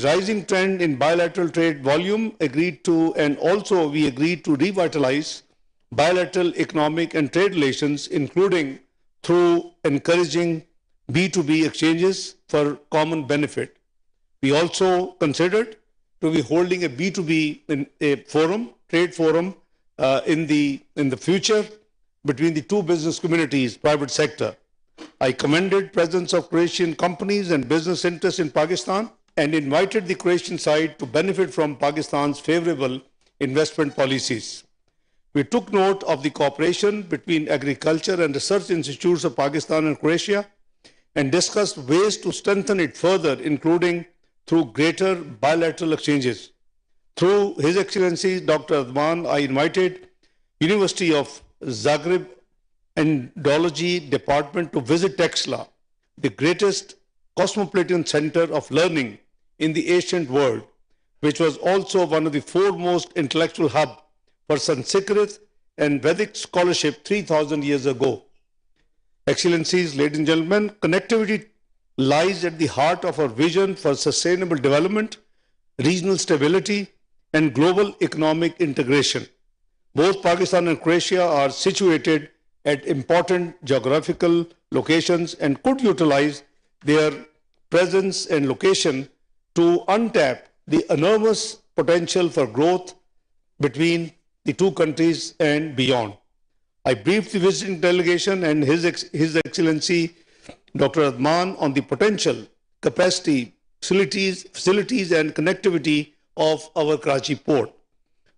rising trend in bilateral trade volume, we agreed to revitalize bilateral economic and trade relations, including through encouraging B2B exchanges for common benefit. We also considered to be holding a B2B trade forum in the future between the two business communities, private sector. I commended presence of Croatian companies and business interests in Pakistan and invited the Croatian side to benefit from Pakistan's favorable investment policies. We took note of the cooperation between agriculture and research institutes of Pakistan and Croatia and discussed ways to strengthen it further, including through greater bilateral exchanges. Through His Excellency Dr. Adman, I invited University of Zagreb Indology Department to visit Texla, the greatest cosmopolitan center of learning in the ancient world, which was also one of the foremost intellectual hubs for Sanskrit and Vedic scholarship 3,000 years ago. Excellencies, ladies and gentlemen, connectivity lies at the heart of our vision for sustainable development, regional stability, and global economic integration. Both Pakistan and Croatia are situated at important geographical locations and could utilize their presence and location to untap the enormous potential for growth between the two countries and beyond. I briefed the visiting delegation and His Excellency Dr. Adman on the potential, capacity, facilities and connectivity of our Karachi port.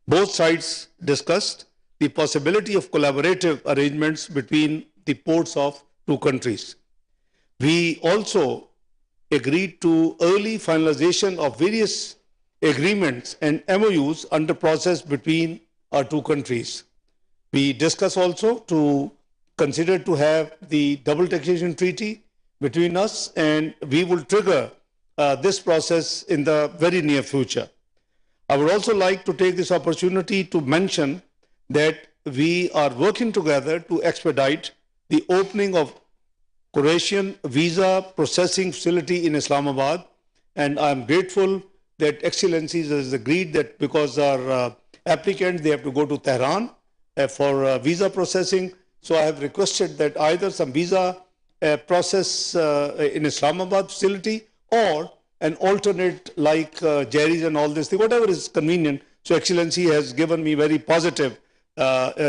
Both sides discussed the possibility of collaborative arrangements between the ports of two countries. We also agreed to early finalization of various agreements and MOUs under process between our two countries. We discussed also to consider to have the double taxation treaty between us, and we will trigger this process in the very near future. I would also like to take this opportunity to mention that we are working together to expedite the opening of Croatian visa processing facility in Islamabad, and I am grateful that Excellencies has agreed that because our applicants, they have to go to Tehran for visa processing. So I have requested that either some visa process in Islamabad facility or an alternate like Jerry's and all this thing, whatever is convenient. So Excellency has given me very positive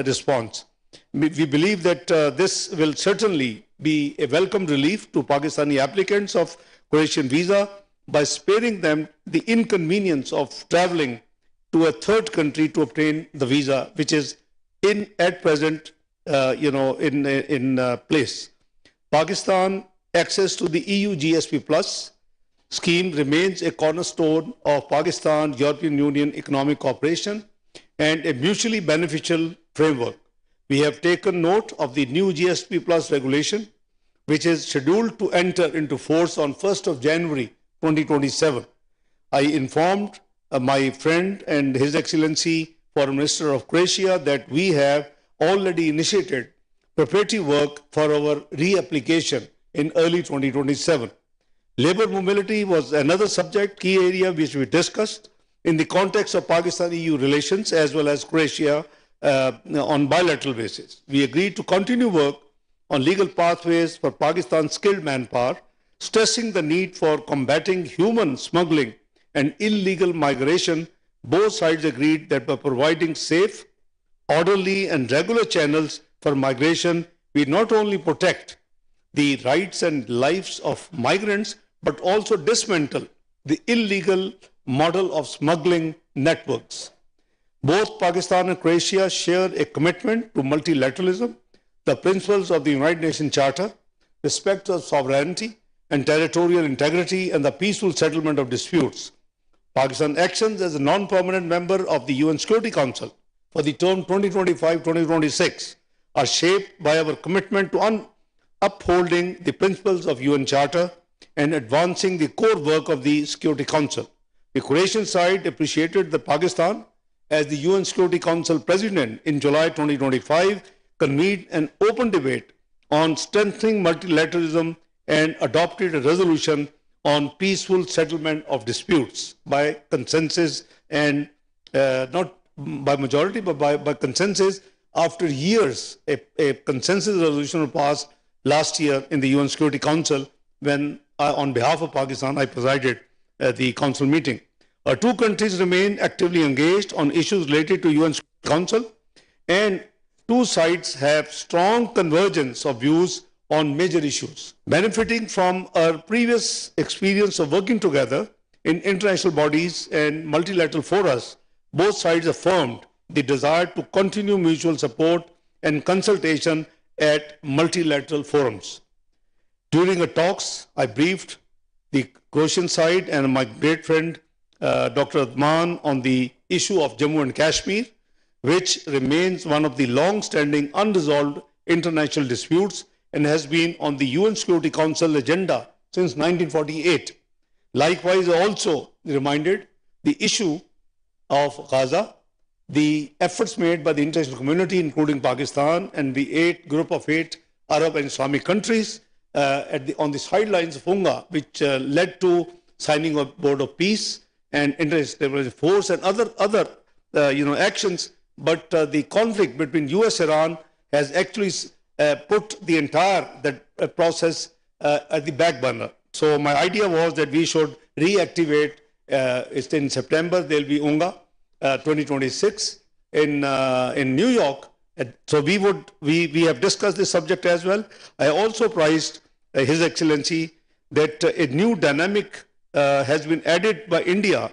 response. We believe that this will certainly be a welcome relief to Pakistani applicants of Croatian visa by sparing them the inconvenience of traveling to a third country to obtain the visa, which is at present in place. Pakistan access to the EU GSP Plus scheme remains a cornerstone of Pakistan-European Union economic cooperation and a mutually beneficial framework. We have taken note of the new GSP Plus regulation, which is scheduled to enter into force on 1st of January 2027. I informed my friend and His Excellency Foreign Minister of Croatia that we have already initiated preparatory work for our reapplication in early 2027. Labor mobility was another key area which we discussed in the context of Pakistan-EU relations as well as Croatia on bilateral basis. We agreed to continue work on legal pathways for Pakistan's skilled manpower, stressing the need for combating human smuggling and illegal migration. Both sides agreed that by providing safe, orderly and regular channels for migration, we not only protect the rights and lives of migrants, but also dismantle the illegal model of smuggling networks. Both Pakistan and Croatia share a commitment to multilateralism, the principles of the United Nations Charter, respect of sovereignty and territorial integrity, and the peaceful settlement of disputes. Pakistan actions as a non-permanent member of the UN Security Council for the term 2025-2026 are shaped by our commitment to upholding the principles of UN Charter and advancing the core work of the Security Council. The Croatian side appreciated that Pakistan, as the UN Security Council President in July 2025, convened an open debate on strengthening multilateralism and adopted a resolution on peaceful settlement of disputes by consensus and not by majority, but by consensus. After years, a consensus resolution was passed last year in the UN Security Council when, on behalf of Pakistan, I presided the council meeting. Our two countries remain actively engaged on issues related to UN Security Council, and two sides have strong convergence of views on major issues. Benefiting from our previous experience of working together in international bodies and multilateral forums, both sides affirmed the desire to continue mutual support and consultation at multilateral forums. During the talks, I briefed the Croatian side and my great friend Dr. Adman on the issue of Jammu and Kashmir, which remains one of the long-standing unresolved international disputes and has been on the UN Security Council agenda since 1948. Likewise, I also reminded the issue of Gaza, the efforts made by the international community, including Pakistan and the group of eight Arab and Islamic countries on the sidelines of UNGA, which led to signing of Board of Peace and International Stabilization Force and other actions. But the conflict between US-Iran has actually put the entire process at the back burner. So my idea was that we should reactivate. It's in September. There'll be UNGA 2026 in New York. So we have discussed this subject as well. I also prized His Excellency that a new dynamic has been added by India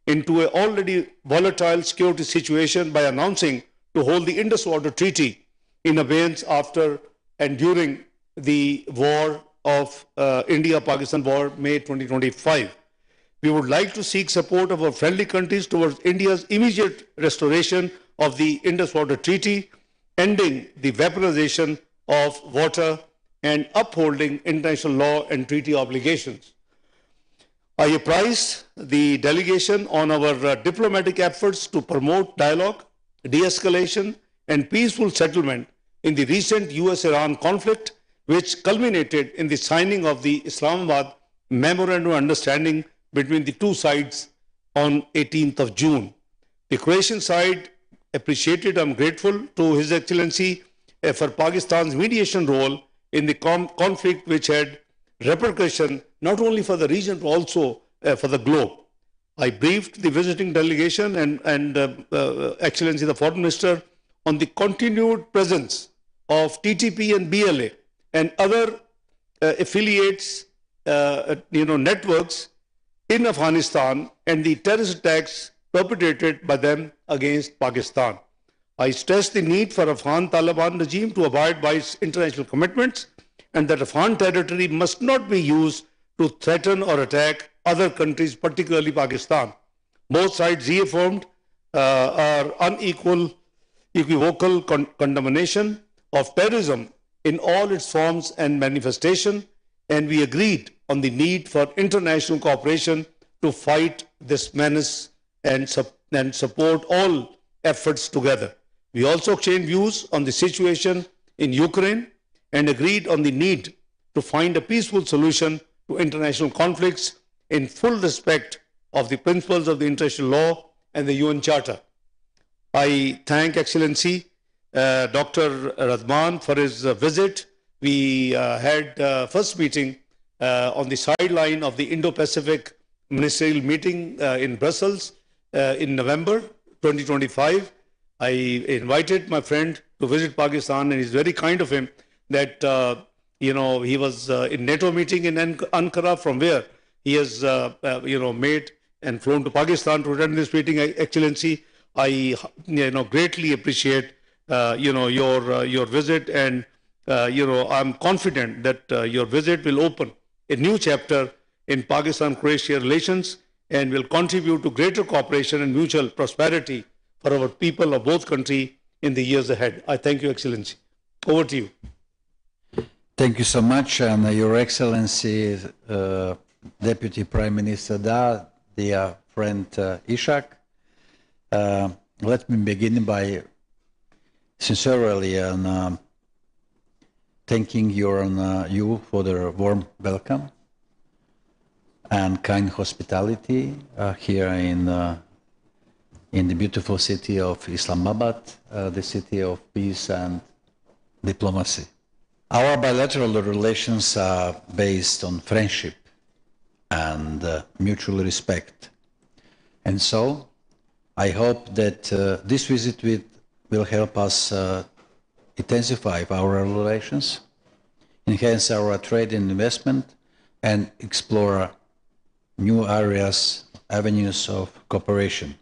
into an already volatile security situation by announcing to hold the Indus Water Treaty in abeyance after and during the war of India-Pakistan war, May 2025. We would like to seek support of our friendly countries towards India's immediate restoration of the Indus Water Treaty, ending the weaponization of water and upholding international law and treaty obligations. I apprise the delegation on our diplomatic efforts to promote dialogue, de-escalation, and peaceful settlement in the recent US-Iran conflict, which culminated in the signing of the Islamabad Memorandum of Understanding between the two sides on 18th of June. The Croatian side appreciated, I'm grateful to His Excellency for Pakistan's mediation role in the conflict, which had repercussion not only for the region but also for the globe. I briefed the visiting delegation and Excellency the Foreign Minister on the continued presence of TTP and BLA and other affiliates, networks in Afghanistan and the terrorist attacks perpetrated by them against Pakistan. I stressed the need for Afghan Taliban regime to abide by its international commitments and that Afghan territory must not be used to threaten or attack other countries, particularly Pakistan. Both sides reaffirmed our unequivocal condemnation of terrorism in all its forms and manifestation, and we agreed on the need for international cooperation to fight this menace and support all efforts together. We also exchanged views on the situation in Ukraine and agreed on the need to find a peaceful solution to international conflicts in full respect of the principles of the international law and the UN Charter. I thank Excellency Dr. Rahman for his visit. We had first meeting on the sideline of the Indo-Pacific Ministerial Meeting in Brussels in November 2025. I invited my friend to visit Pakistan, and it's very kind of him that, he was in NATO meeting in Ankara, from where he has, made and flown to Pakistan to attend this meeting. Excellency, I, greatly appreciate, your visit, and, I'm confident that your visit will open a new chapter in Pakistan-Croatia relations and will contribute to greater cooperation and mutual prosperity for our people of both countries in the years ahead. I thank you, Excellency. Over to you. Thank you so much, and Your Excellency, Deputy Prime Minister Da, dear friend Ishak. Let me begin by sincerely thanking you for the warm welcome. and kind hospitality here in the beautiful city of Islamabad, the city of peace and diplomacy. Our bilateral relations are based on friendship and mutual respect. And so I hope that this visit will help us intensify our relations, enhance our trade and investment, and explore new areas, avenues of cooperation.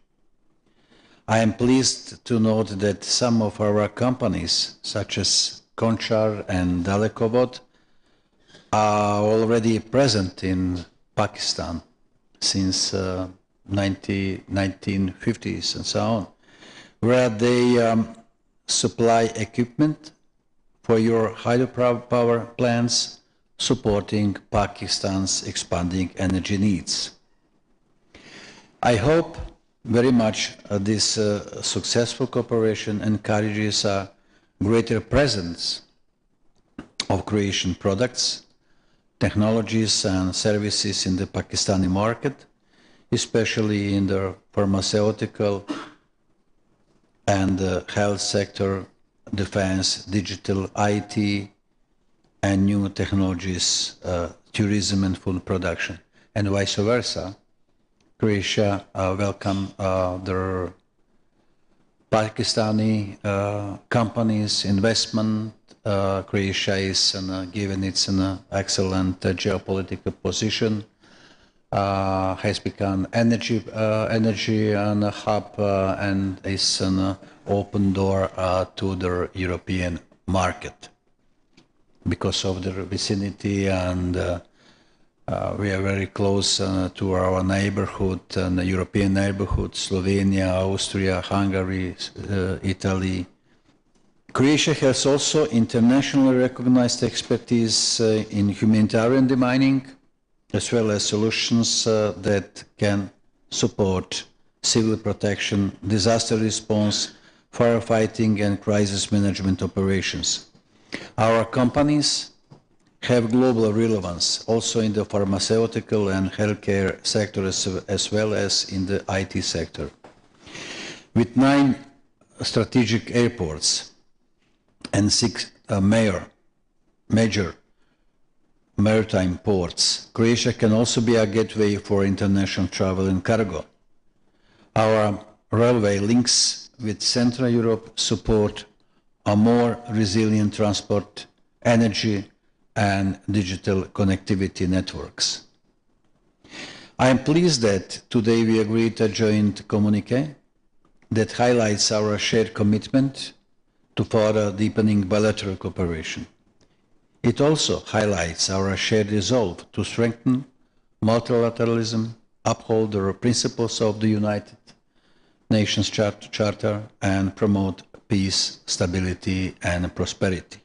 I am pleased to note that some of our companies, such as Konchar and Dalekovod, are already present in Pakistan since 1950s and so on, where they supply equipment for your hydropower plants, supporting Pakistan's expanding energy needs. I hope very much this successful cooperation encourages a greater presence of Croatian products, technologies and services in the Pakistani market, especially in the pharmaceutical and health sector, defense, digital, IT, and new technologies, tourism and food production, and vice versa. Croatia welcome the Pakistani companies' investment. Croatia is given its an excellent geopolitical position, has become energy and a hub, and is an open door to the European market because of the vicinity, and we are very close to our neighborhood, the European neighborhood, Slovenia, Austria, Hungary, Italy. Croatia has also internationally recognized expertise in humanitarian demining, as well as solutions that can support civil protection, disaster response, firefighting, and crisis management operations. Our companies have global relevance also in the pharmaceutical and healthcare sector, as well as in the IT sector. With 9 strategic airports and 6 major maritime ports, Croatia can also be a gateway for international travel and cargo. Our railway links with Central Europe support a more resilient transport, energy, and digital connectivity networks. I am pleased that today we agreed a joint communiqué that highlights our shared commitment to further deepening bilateral cooperation. It also highlights our shared resolve to strengthen multilateralism, uphold the principles of the United Nations Charter, and promote peace, stability, and prosperity.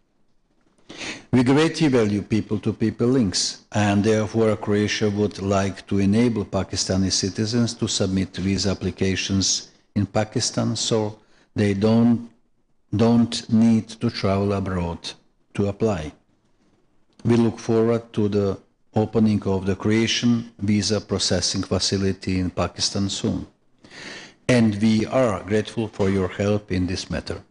We greatly value people-to-people links, and therefore Croatia would like to enable Pakistani citizens to submit visa applications in Pakistan so they don't need to travel abroad to apply. We look forward to the opening of the Croatian visa processing facility in Pakistan soon, and we are grateful for your help in this matter.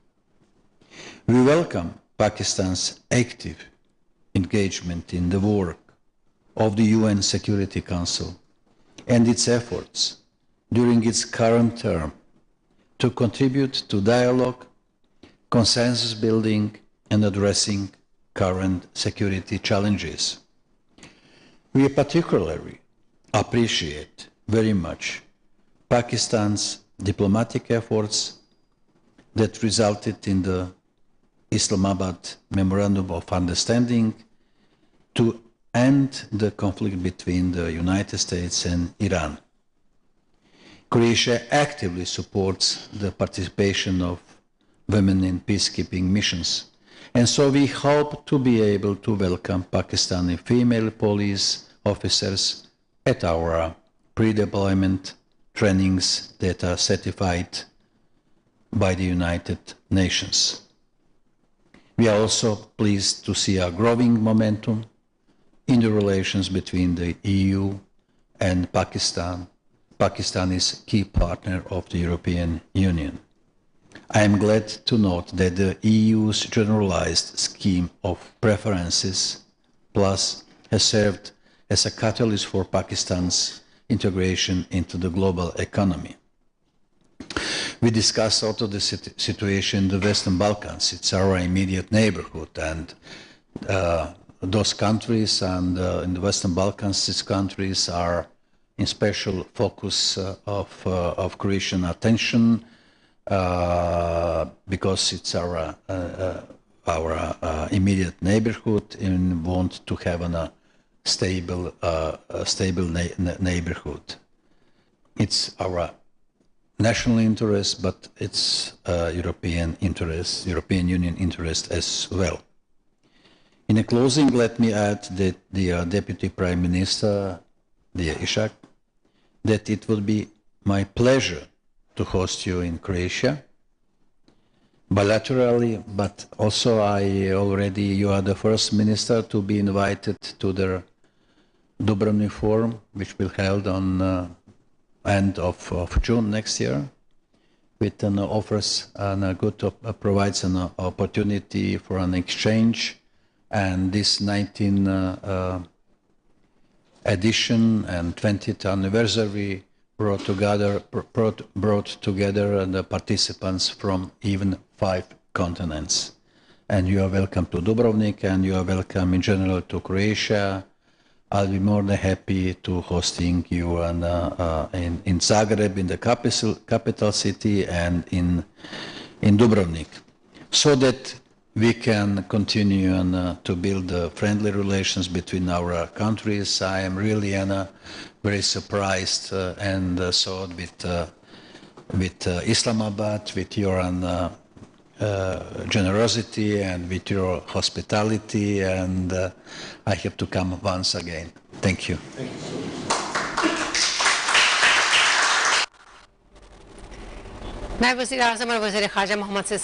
We welcome Pakistan's active engagement in the work of the UN Security Council and its efforts during its current term to contribute to dialogue, consensus building, and addressing current security challenges. We particularly appreciate very much Pakistan's diplomatic efforts that resulted in the Islamabad Memorandum of Understanding to end the conflict between the United States and Iran. Croatia actively supports the participation of women in peacekeeping missions, and so we hope to be able to welcome Pakistani female police officers at our pre-deployment trainings that are certified by the United Nations. We are also pleased to see a growing momentum in the relations between the EU and Pakistan. Pakistan is a key partner of the European Union. I am glad to note that the EU's generalized scheme of preferences plus has served as a catalyst for Pakistan's integration into the global economy. We discussed also the situation in the Western Balkans. It's our immediate neighborhood, and those countries and in the Western Balkans, these countries are in special focus of Croatian attention because it's our immediate neighborhood and want to have a stable neighborhood. It's our national interest, but it's European interest, European Union interest as well. In a closing, let me add that the Deputy Prime Minister, dear Ishak, that it will be my pleasure to host you in Croatia, bilaterally, but also you are the first minister to be invited to the Dubrovnik Forum, which will be held on end of June next year, with an offers and provides an opportunity for an exchange, and this 19th edition and 20th anniversary brought together the participants from even 5 continents. And you are welcome to Dubrovnik, and you are welcome in general to Croatia. I'll be more than happy to hosting you in Zagreb, in the capital city, and in Dubrovnik, so that we can continue to build friendly relations between our countries. I am really very surprised and so with Islamabad, with your generosity and with your hospitality, and I have to come once again. Thank you. Thank you so much. मैं वज़ीर-ए-आज़म और वज़ीर ख़ारजा मोहम्मद से